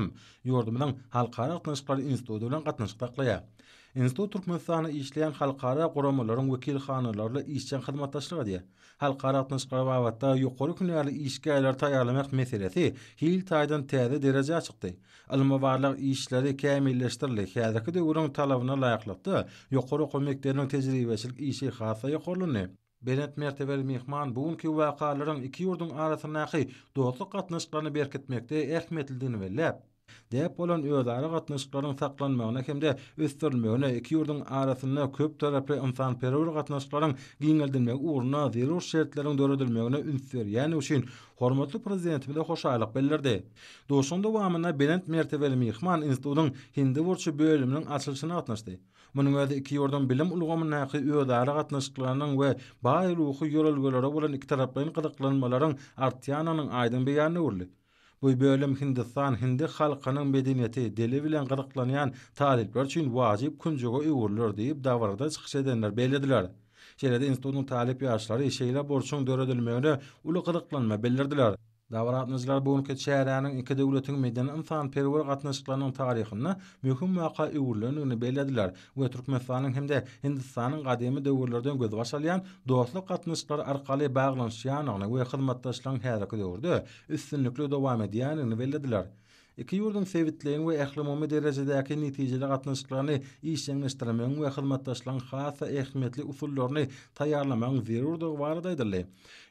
ýurdumynyň halkara gatnaşyklary instituty bilen gatnaşyk taklaýar. Institut Türkmenistana işleyen halkara guramalaryň wekilhanalaryla işçi hyzmatdaşlygy diýer. Halkara gatnaşyklary wagtda ýokary künäli işgäler taýýarlamak meselesi hil taýdan täze derejä çykdy. Ilmi işleri kämilleşdirildi. Häzirki döwrüň talabyna laýyklykda ýokary okuw mekdebiniň tejribeçilik işi hasa ýokarlandy. Benet mertebeli mihman bugünkü wakalaryň iki ýurdun arasyndaky dostluk gatnaşyklaryny berkitmekde ähmiýetlidigini bellep, dep bolan özara gatnaşyklaryň saklanmagyna hemde ösdirilmegine iki ýurdun arasynda köp taraply ynsanperwer gatnaşyklaryň giňeldilmegi uğruna zerur şertleriň döredilmegine ünsürýäni üçin hormatly prezidentimize hoşalyk bildirdi. Doşunda wamyna Benet mertebeli mihman institutynyň hindi burçy bölüminiň açylyşyna gatnaşdy. Munyň özü iki ýurdun bilim ulgamynyňky özara gatnaşyklarynyň we baý ruhy ýolgulary bolan iki taraplaryň gyzyklanmalaryň artýanynyň aýdym beýanyny urly. Bu bölüm Hindistan hindi halkynyň medeniýeti, dili bilen gyzyklanýan talipler üçin wajyp künjege öwürler diýip dawarda çykyş edenler belediler. Şeýle-de institutyň talip ýaşlary şeýle borçuň döredilmegine uly gyzyklanma bildirdiler. Dawratnyjylar bugünkü şäheriniň iki döwletiň medeni ynsanperwer gatnaşyklarynyň taryhyny möhüm waka öwürlerini belediler we Türkmenistanyň hemde Hindistanyň gadymy döwürlerden göz başalýan dostluk gatnaşyklary arkaly baglanşýanyny we hyzmatdaşlygyň häzirki döwürde üstünlikli dowam edýänini belediler. İki ýurdun sevitliğin we ählimumy derejedäki netijeli gatnaşyklaryny işleňleşdirmegiň we hyzmatdaşlygyň hasa ähmiýetli usullaryny taýýarlamagyň zerurdygy baradaýdylar.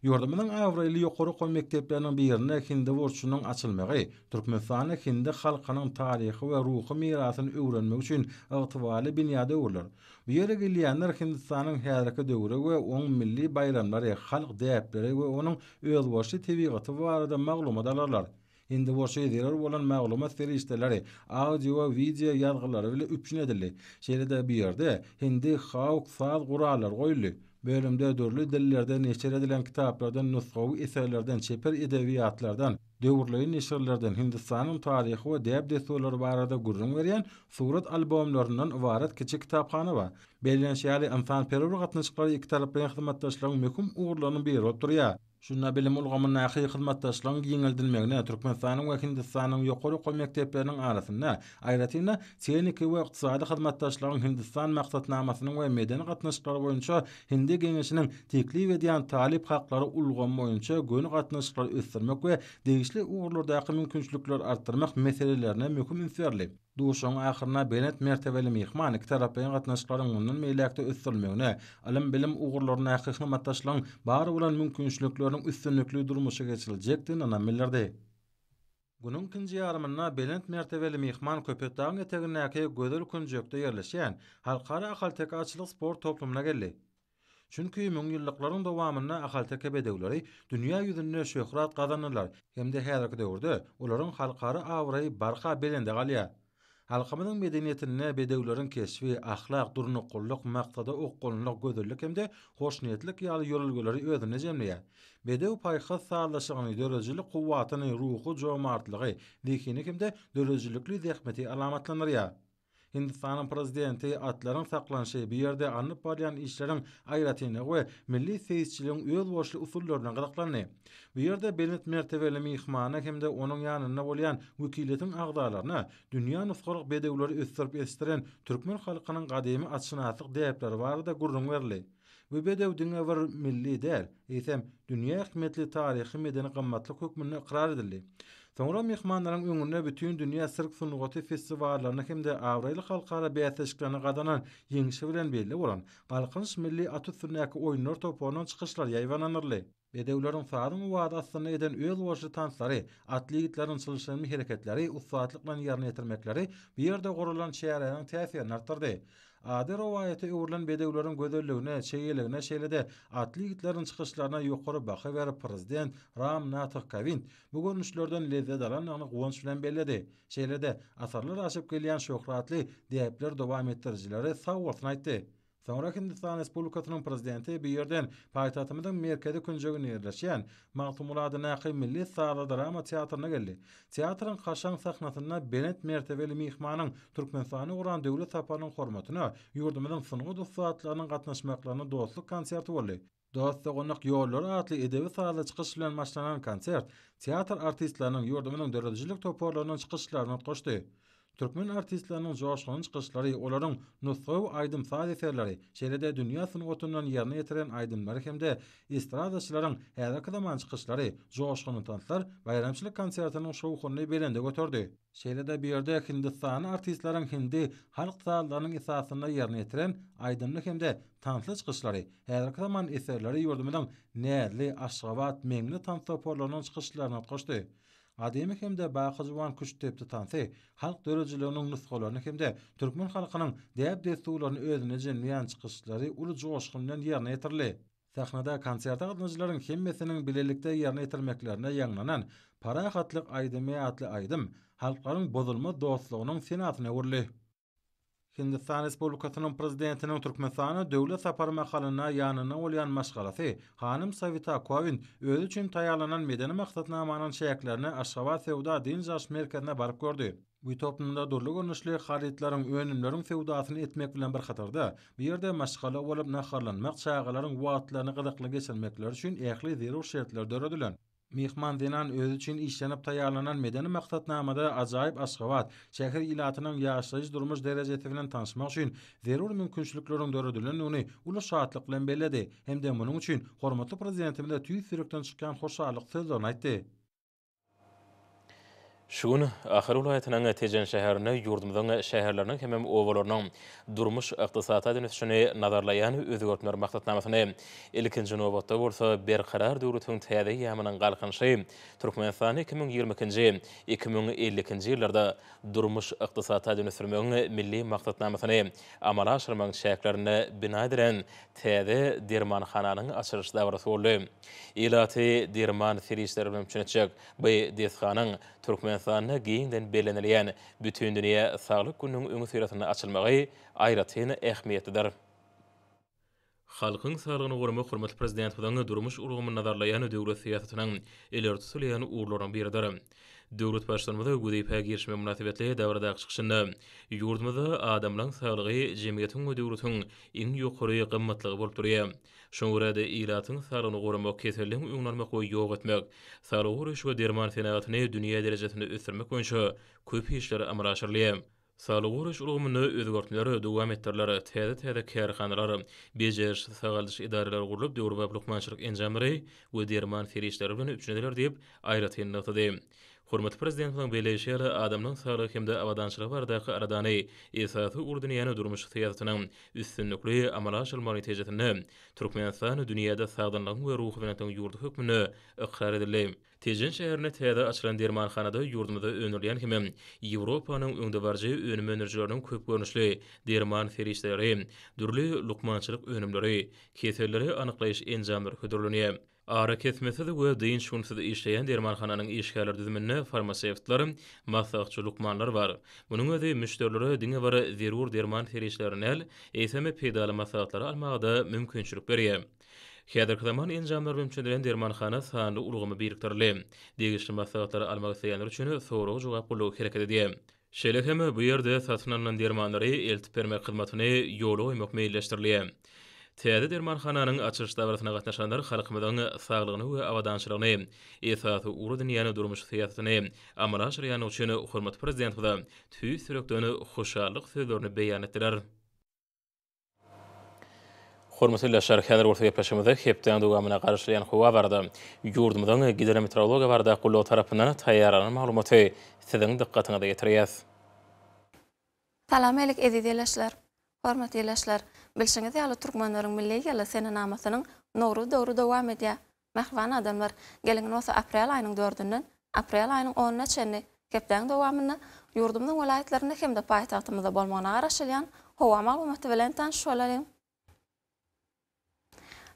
Ýurdumynyň awraly ýokary okuw mekdepleriniň birine hindi burçunyň açylmagy Türkmenistanyň hindi halkynyň taryhy we ruhy mirasyny öwrenmek üçin ygtybarly binýada urlar. Bu ýere gelýänler Hindistanyň häzirki döwri we oň milli bayramlary, halk däpleri we onuň özbaşy tebigaty barada maglumat alarlar. Hindi boşy ýerer bolan maglumat ferişdeleri, audio we video ýazgylary bilen üpjün edildi. Şeýle-de bu ýerde hindi hawk saz guralar goýuldy. Bölümde dörli dillerde neşer edilen kitaplardan, nusgawy eserlerden, çeper edebiýatlardan, döwürleýin neşirlerden Hindistanyň taryhy we däp desturlary barada gurrun berýän surat albomlaryndan ibaret kiçik kitapxana bar. Belän şäherli ynsanperwer gatnaşyklary iki taraply hyzmatdaşlygyň möhüm uğurlaryny beri oturýar. Şunda bilim ulgamynyňky hyzmatdaşlygyň giňeldilmegine Türkmenistanyň we Hindistanyň ýokary okuw mekdepleriniň arasynda aýratyna teknik we ykdysady hyzmatdaşlygyň Hindistan maksatnamasynyň we medeni gatnaşyklary boýunça hindi geňeşiniň teklip edýän talip haklary ulgamy boýunça gönü gatnaşyklary ösdirmek we degişli uğurlardaky mümkinçilikler artdyrmak meselelerine möhüm ünsürli. Duşun ahyryna Benet mertebeli mihman iki taraplaryň gatnaşyklaryň mundan meýlekde ösdirilmegine, alim bilim uğurlaryna hyzmatdaşlygyň bary bolan mümkinçilikleriň üstünlikli durmuşa geçiriljekdigini anam bildirdi. Günüň ikinji ýarymynda Benet mertebeli mihman Köpekdagyň etegindäki gözel künjekde ýerleşýän halkara ahalteka açylyk sport toplumuna geldi. Çünki müň ýyllyklaryň dowamynda ahalteke bedewleri dünýä ýüzünde şöhrat gazanyrlar. Hemde häzirki döwürde olaryň halkary awraý barka belende galýar. Halkymyzyň medeniýetine bedewleriň keşfi, ahlak, durnukullyk, maksada okgollyk, gözellik hemde hoşniyetlik ýaly ýörelgeleri özüne jemleýär. Bedew paýha sağlaşygyny, dörejilik kuwwatyny, ruhy, jomartlygy, dikini hemde dörejilikli zähmeti alamatlanýar. Hindistanyň prezidenti atlaryň saklanşy bir ýerde anyp barýan işleriň aýratyny we milli seyisçiligiň öz boşly usullaryna gydaklandy. Bu ýerde belet mertebeli mihmana hemde onuň ýanynda bolýan wekilletiň agdalaryna dünýä nusgalyk bedewleri ösdürip estiren türkmen halkynyň gadymy atşynasyk däpleri barada gurrun berli. Bu bedew diňe bir milli däl, eýsem dünýä ähmiýetli taryhy medeni gymmatly hökmüne iqrar edildi. Soňra mehmanlaryň öňünde bütün dünýä sirk sunugaty festiwallaryna hemde awraýly halkara bäýatçyklaryna gadanan ýeňişi bilen belli bolan Galkynç milli atüsündäki oýunlar topunyň çykyşlary ýaýwananyrly. Bedewleriň sadyň wadasyny eden öz boşly tanslary, atletleriň çylşany hereketleri, ustatlyk bilen ýerine ýetirmekleri bir ýerde gurulan şäheriniň täsirini artdyrdy. Ady rowayaty öwrülen bedewleriň gözelligine, çeýeligine şeýlede atletleriň çykyşlaryna ýokary baha berip prezident Ram Nath Kovind bu görnüşlerden lezzet alan ony gowunç bilen belledi. Şeýlede asarlar aşyp gelýän şöhratly diýipler dowam etdirjileri sag bolsun aýtdy. Soňra Hindistan Respublikasynyň prezidenti bir ýerden paýtagtymyň merkezi künjegine ýerleşýän Magtumulady Naqy Milli Sahra Drama Teatryna geldi. Teatryň haşan sahnasyna benet mertebeli mihmanyň Türkmenistany uran döwlet sapanyň hormatyna ýurdumyň sunugy dostlarynyň gatnaşmaklaryna dostluk konserti boldy. Dostlugynyk ýollar atly edebi sahada çykyş bilen başlanan konsert teatr artistlarynyň ýurdumyň dörejilik toparlarynyň çykyşlaryna goşdy. Türkmen artistlarynyň joşgyn çykyşlary, olaryň nusgaw aýdym eserleri, şeýlede dünýä sunugatyndan ýerine ýetiren aýdymlar hemde estradaçylaryň häzirki zaman çykyşlary, joşgyn tanslar bayramçylyk konsertiniň şowhuny belende götürdi. Şeýlede bir ýerde Hindistan artistlaryň hindi halk sallarynyň esasyna ýerine ýetiren aýdymlyk hemde tansly çykyşlary, häzirki zaman eserleri ýurdumyň näzli, Aşgabat, meňli tans toparlarynyň çykyşlaryna goşdy. Ademy hemde baýyjywan küç tepdi tansy, halk dörejiliginiň nusgalaryny hemde türkmen halkynyň däp desturlaryny özüne jenleýän çykyşlary uly joşgyn bilen ýerine ýetirli. Sahnada konsertde gatnaşjylaryň hemmesiniň bilelikde ýerine ýetirmeklerine ýagnanan parahatlyk aýdymy atly aýdym, halklaryň bozulmaz dostlugynyň senatyna öwrüli. Hindistan Respublikasynyň prezidentiniň Türkmenistana döwlet sapary makalyna ýanyna bolýan maşgalasy Hanym Savita Kovind özü üçin taýýarlanan medeni maksatnamanyň şäherlerini Aşgabat Sewda Dinjaş merkezine baryp gördü. Bu toplumda durly görnüşli haritlaryň önümleriň sewdasyny etmek bilen bir hatarda bir ýerde maşgala bolup naharlanmak, çağalaryň wagtlaryny gyzykly geçirmekleri üçin ähli zerur şertler döredilen. Mihman denan özü üçin işlenip taýýarlanan medeni maksatnamada ajaýyp Aşgabat şäher ilatynyň ýaşaýyş durmuş derejesi bilen tanışmak üçin zerur mümkinçilikleriň döredilenini uly şatlyk bilen belledi. Hemde munyň üçin hormatly prezidentimiz tüý sürekden çykan hoşallyk sözlerini aýtdy. Şuň ahir ulaýatynyň Tejen şäherine ýurdumyzyň şäherleriniň hemem owalarynyň durmuş ykdysata dönüşini nazarlaýan özgörtmeler maksatnamasyny ilkinji nowatda bolsa berkarar döwletiň täze ýamynyň galkynşy Türkmenistany 2020-2050-nji ýyllarda durmuş ykdysata dönüşdirmegiň milli maksatnamasyny amala aşyrmagyň şäherlerine bina edilen täze dermanhananyň açylyş davrasy boldy. Ilaty derman serişleri bilen üçinçek bu deshanyň Türkmenistanyň giňden belenilýän bütün dünýä saglyk gününiň öňü süratyny açylmagy aýratyn ähmiýetlidir. Halkyň saglygyny gorumak hormatly prezident bilen durmuş urgumyny nazarlaýan döwlet siýasatynyň ileri sürýän urlaryň biridir. Döwlet başlanmada güdäýip girişme münasibetli davrada çykyşynda ýurdumyzda adamlaryň saglygy jemgyýetiň we döwletiň iň ýokary gymmatlygy bolup durýar. Şoňra da ilatyň saglygyny gorumak, keselliň öňlenmek we ýok etmek, saglyk uruş we derman senatyny dünýä derejesinde ösdürmek boýunça köp işler amala aşyrylýar. Saglyk uruş urgumyny özgörtmeleri dowam etdirilýär. Täze kärhanalar, bejer sagaldyş idareler gurulyp döwür we lukmançylyk enjamlary we derman serişleri bilen üçnediler diýip aýratyn notady. Hormatly prezidentiň beýleşýäri adamyň saglygy hemde awadançylygy bardaky aradany esasy urdun ýany durmuş syýasatynyň üstünlikli amala aşylmaly tejetini Türkmenistan dünýäde sagdanlyk we ruhy bilen ýurdu hökmüni ikrar edildi. Tejen şäherine täze açylan dermanhanada ýurdumyzda önürleýän hem Ýewropanyň öňde barjy önüme önerjileriniň köp görnüşli derman ferişleri, dürli lukmançylyk önümleri, keselleri anyklaýyş enjamlary hödürlenýär. Ara kesmesi de we dyn şunsuz işleýän dermanhananyň işgärleri düzüminde farmasewtlar, massagçy lukmanlar bar. Munyň özi müşterileri diňe bara zerur derman ferişlerini eýseme pedaly massagtlary almagda mümkinçilik berýär. Häzirki zaman enjamlar mümkindiren dermanhana sanly ulgamy biriktirildi. Degişli massagtlary almak isleýänler üçin soragy jogap bulup hereket edýär. Şeýle hem bu ýerde satyn alynan dermanlary eltip bermek hyzmatyny ýola goýmak meýilleşdirilýär. Täze dermanhananyň açyş dawratyna gatnaşanlar halkymyzyň saglygyny we awadançylygyny, esasy urdun ýany durmuş syýasatyny amala aşyrýan üçin hormatly prezident bilen tüý sürekdöni hoşallyk sözlerini beýan etdiler. Hormatly ýaşar, häzir orta ýapaşymyzda hepden dowamyna garaşlayan howa barada. Ýurdumyzyň gidrometeorologiýa barada gulluw tarapyndan taýýarlanan maglumaty siziň dikkatiňize getirýäs. Salam elik edýärler. Hormatly ýaşlar, bilşiňiz ýaly türkmenleriň milli ýaly sene namasynyň nowruz döwrü dowam edýär. Mähwan adamlar gelingen bolsa aprel aýynyň 4-dünden aprel aýynyň 10-na çenli hepden dowamyny ýurdumyň welaýatlaryna hem de paýtagtymyzda bolmagyna garaşylýan howa maglumaty bilen tanış bolalım.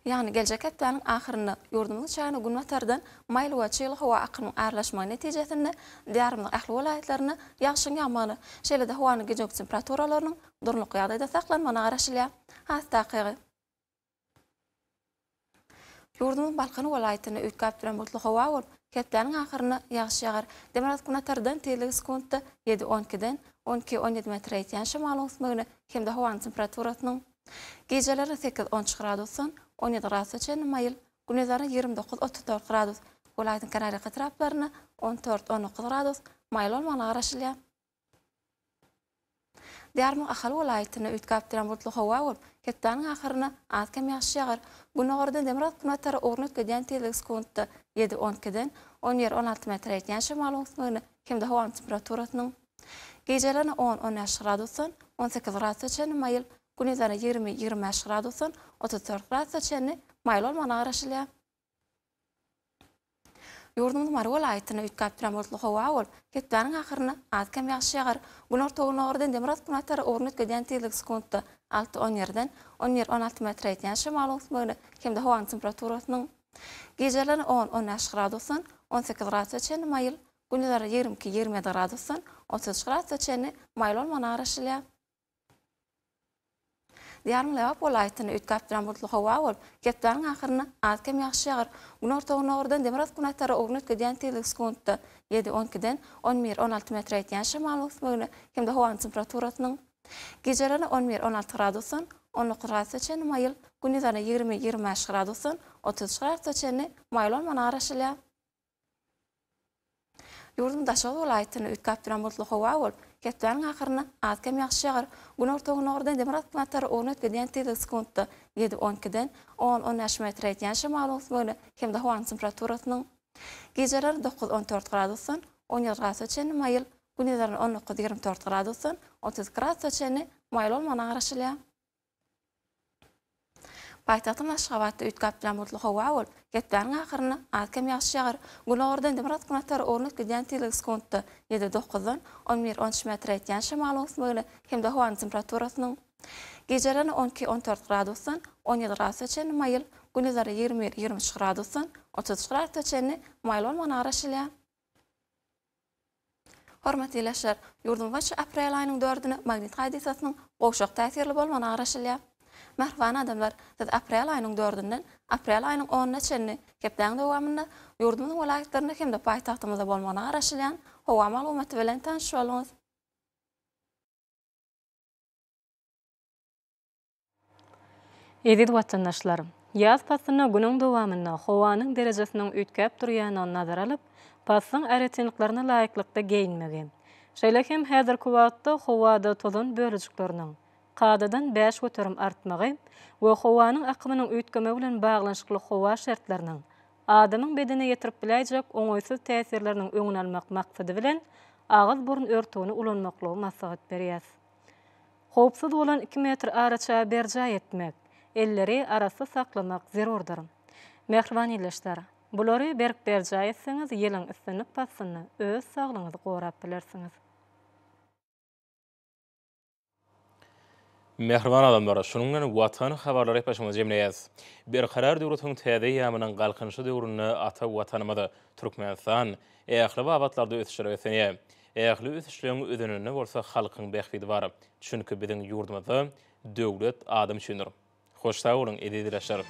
Yani gelecek hepdeniň ahyryny ýurdumyň çaýyny gün batardan maýly we çyly howa akynyň arlaşmagy netijesinde diýärimiň ähli welaýatlaryny ýagşyň ýagmaly. Şeýle-de howanyň gejek temperaturalarynyň durluk ýagdaýda saklanmagyna garaşylýar. Hastaky. Ýurdumyň Balkan welaýatyny üýtgäp duran bulutly howa bolup, hepdeniň ahyryny ýagşy ýagar. Demek gün batardan tezligi sekundda 7-12-den 12-17 metr ýetýän şymal ösmegini hem de howanyň temperaturasynyň geceleri 8-10 gradusdan 17 gradusga çenli maýyl, gündüzleri 29-34 gradus, welaýatyň Kanarya etraplaryna 14-19 gradus maýyl bolmagyna garaşylýar. Diýärmiň ahal welaýatyny üýtgäp duran bulutly howa bolup, hepdeniň ahyryny az kem ýagşy ýagar. Günogordan demirat günatary ognup gedýän tezligi sekundda 7-12-den 17-16 metr ýetýän şymal ösmegini hem de howanyň temperaturasynyň geceleri 10-15 gradusdan 18 gradusga çenli maýyl, gündüzleri 20-25 gradusdan 34 gradusga çenli maýyl bolmagyna garaşylýar. Ýurdumyň Mary welaýatyny üýtgäp duran bulutly howa bolup, hepdeniň ahyryny az kem ýagşy ýagar. Günogordan demirat günatary ognup gedýän tezligi sekundda 6-17-den 17-16 metr ýetýän şymal ösmegini hem de howanyň temperaturasynyň geceleri 10-15 gradusdan 18 gradusga çenli maýyl, gündüzleri 22-27 gradusdan 30 gradusga çenli maýyl bolmagyna garaşylýar. Diýärmiň Lewap welaýatyny üýtgäp duran bulutly howa bolup, hepdeniň ahyryny az kem ýagşy ýagar. Günogordan demirat günatary ognup gedýän tezligi sekundda 7-12-den 11-16 metr ýetýän şymal ösmegini hem de howanyň temperaturasynyň geceleri 11-16 gradusdan 19 gradusga çenli maýyl, gündüzleri 20-25 gradusdan 30 gradusga çenli maýyl bolmagyna garaşylýar. Ýurdum Daşow welaýatyny üýtgäp duran bulutly howa bolup, hepdeniň ahyryny az kem ýagşy ýagar. Günogordan demirat günatary ognup gedýän tezligi sekundda 7-12-den 10-15 metr ýetýän şymal ösmegini hem de howanyň temperaturasynyň geceleri 9-14 gradusdan 17 gradusga çenli maýyl, gündüzleri 19-24 gradusdan 30 gradusga çenli maýyl bolmagyna garaşylýar. Paýtagtyň Aşgabatda üýtgäp duran bulutly howa bolup, hepdeniň ahyryny az kem ýagşy ýagar. Günogordan demirat günatary ognup gedýän tezligi sekundda 7-9-dan 11-13 metr ýetýän şymal ösmegini hem de howanyň temperaturasynyň geceleri 12-14 gradusdan 17 gradusga çenli maýyl, gündüzleri 20-23 gradusdan 30 gradusga çenli maýyl bolmagyna garaşylýar. Hormatly ýaşlar, ýurdumyň aprel aýynyň 4-düne magnit hadisasynyň gowşak täsirli bolmagyna garaşylýar. Mähwan adamlar aprel aýynyň 4-dünden aprel aýynyň 10-na çenli hepden dowamyny ýurdumyň welaýatlaryna hem de paýtagtymyzda bolmagyna garaşylýan howa maglumaty bilen tanış bolýar. Edid watandaşlar, ýaz pasyna günüň dowamyna howanyň derejesiniň üýtgäp durýanyny nazar alyp, pasyň eretçiliklerine laýyklykda geyinmegi. Şeýle hem häzirki wagtda howada tozun bölejikleriniň qadadan 5 göterim artmagy we howanyň akymynyň üýtgeme bilen baglanşykly howa şertleriniň adamyň bedene ýetirip biläjek oňoýsuz täsirleriniň öňüne almak maksady bilen ağız burun örtüğünü ulanmaklygy maslahat berýär. Howpsuz bolan 2 metr araça berja etmek, elleri arasy saklamak zerurdur. Mehriban ýerleşler, bulary berk berja etseňiz ýylyň üstünlik passyny öz saglygyňyzy gorap bilersiňiz. Mehriban adamlar, şunun watan habarlary başyma jemleýäs. Bir karar döwletiň täze ýamynyň galkynşy döwrüne ata watanymyzy Türkmenistan ähli wabatlarda ötüşýär. Ähli ötüşleň ödününe bolsa halkyň bähbidi bar. Çünki biziň ýurdumyzda döwlet adam düşünür. Hoş sağ olun, edildiler.